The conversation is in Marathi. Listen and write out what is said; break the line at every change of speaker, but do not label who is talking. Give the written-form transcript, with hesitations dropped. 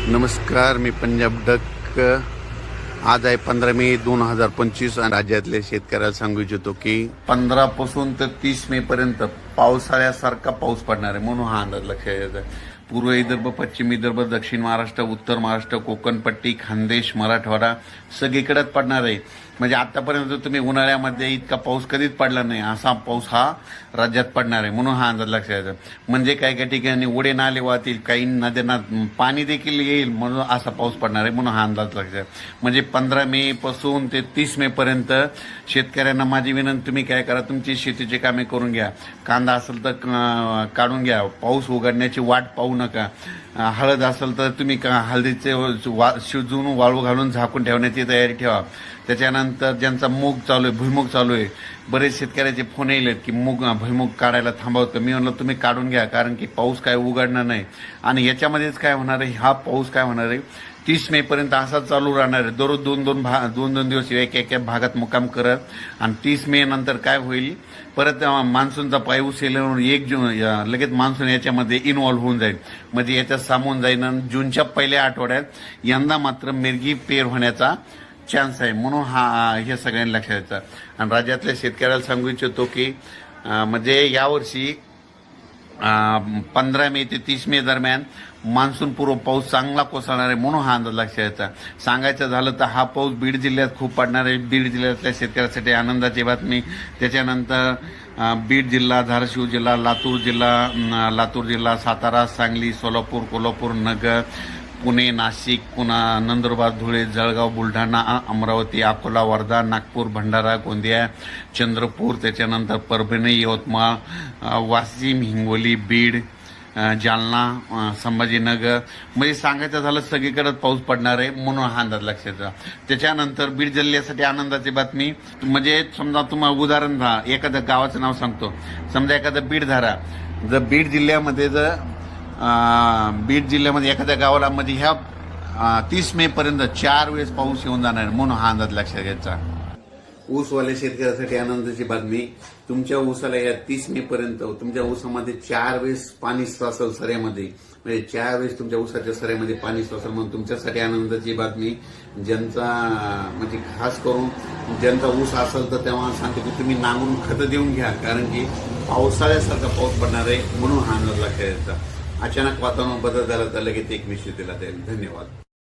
नमस्कार, मी पंजाब डक. आज आहे 15 मे 2025 आणि राज्यातल्या शेतकऱ्याला सांगू इच्छितो की 15 पासून तर 30 मे पर्यंत पावसाळ्यासारखा पाऊस पडणार आहे, म्हणून हा अंदाज लक्षात येतो. पूर्व विदर्भ, पश्चिम विदर्भ, दक्षिण महाराष्ट्र, उत्तर महाराष्ट्र, कोकण पट्टी, खानदेश, मराठवाडा सगळीकडेच पडणार आहे. म्हणजे आतापर्यंत तुम्ही उन्हाळ्यामध्ये इतका पाऊस कधीच पडला नाही, असा पाऊस हा राज्यात पडणार आहे, म्हणून हा अंदाज लक्षात येतो. म्हणजे काही काही ठिकाणी ओढे नाले वाहतील, काही नद्यांना पाणी देखील येईल, म्हणून असा पाऊस पडणार आहे, म्हणून हा अंदाज लक्षात येतो. म्हणजे 15 मे पासून ते 30 मे पर्यंत शेतकऱ्यांना माझी विनंती, तुम्ही काय करा, तुमची शेतीची कामे करून घ्या. कांदा असेल तर काढून घ्या, पाऊस उघडण्याची वाट पाहू नका. हळद असेल तर तुम्ही हळदीचे शिजवून वाळू घालून झाकून ठेवण्याची तयारी ठेवा. त्याच्यानंतर ज्यांचा मूग चालू आहे, भुईमुग चालू आहे, बरेच शेतकऱ्याचे फोन येईल की भुईमुग काढायला थांबवतं. मी म्हणलं तुम्ही काढून घ्या, कारण की पाऊस काय उघडणार नाही. आणि याच्यामध्येच काय होणार आहे, हा पाऊस काय होणार आहे, 30 मे पर्यंत असाच चालू राहणार आहे. दररोज दोन दिवस एक भागात मुक्काम करत. आणि 30 मे नंतर काय होईल, परत मान्सूनचा पाऊस येईल, 1 जून लगेच मान्सून याच्यामध्ये इन्व्हॉल्व्ह होऊन जाईल. म्हणजे याच्यात सामोन जाईल. आणि जूनच्या पहिल्या आठवड्यात यंदा मात्र मिरगी पेर होण्याचा चान्स आहे, म्हणून हे सगळ्यांनी लक्षात येतं. आणि राज्यातल्या शेतकऱ्याला सांगू इच्छितो की म्हणजे यावर्षी 15 मे ते 30 मे दरम्यान मान्सून पूर्व पाऊस चांगला कोसळणार आहे, म्हणून हा अंदाज लक्षात येतो. सांगायचं झालं तर हा पाऊस बीड जिल्ह्यात खूप पडणार आहे. बीड जिल्ह्यातल्या शेतकऱ्यासाठी आनंदाची बातमी. त्याच्यानंतर बीड जिल्हा, धाराशिव जिल्हा, लातूर जिल्हा, सातारा, सांगली, सोलापूर, कोल्हापूर, नगर, पुणे, नाशिक, पुन्हा नंदुरबार, धुळे, जळगाव, बुलढाणा, अमरावती, अकोला, वर्धा, नागपूर, भंडारा, गोंदिया, चंद्रपूर, त्याच्यानंतर परभणी, यवतमाळ, वाशिम, हिंगोली, बीड, जालना, संभाजीनगर, म्हणजे सांगायचं झालं सगळीकडेच पाऊस पडणार आहे, म्हणून हा अंदाज लक्षात येतो. त्याच्यानंतर बीड जिल्ह्यासाठी आनंदाची बातमी. म्हणजे समजा तुम्हाला उदाहरण एखाद्या गावाचं नाव सांगतो. समजा एखादं बीड धारा, जर बीड जिल्ह्यामध्ये एखाद्या गावाला म्हणजे ह्या 30 मे पर्यंत 4 वेळेस पाऊस येऊन जाणार, म्हणून हा अंदाज लक्षात घ्यायचा. ऊसवाल्या शेतकऱ्यासाठी आनंदाची बातमी. तुमच्या ऊसाला या 30 मे पर्यंत तुमच्या ऊसामध्ये 4 वेळेस पाणी साचल सऱ्यामध्ये, म्हणजे 4 वेळेस तुमच्या ऊसाच्या सऱ्यामध्ये पाणी साचल, म्हणून तुमच्यासाठी आनंदाची बातमी. ज्यांचा म्हणजे खास करून ज्यांचा ऊस असेल तर तेव्हा सांगतो की तुम्ही नांगरून खतं देऊन घ्या, कारण की पावसाळ्यासारखा पाऊस पडणार आहे, म्हणून हा अंदाज लक्षात घ्यायचा. अचानक वातावरण बदल झाला तर लगेच एक विषय दिला जाईल. धन्यवाद.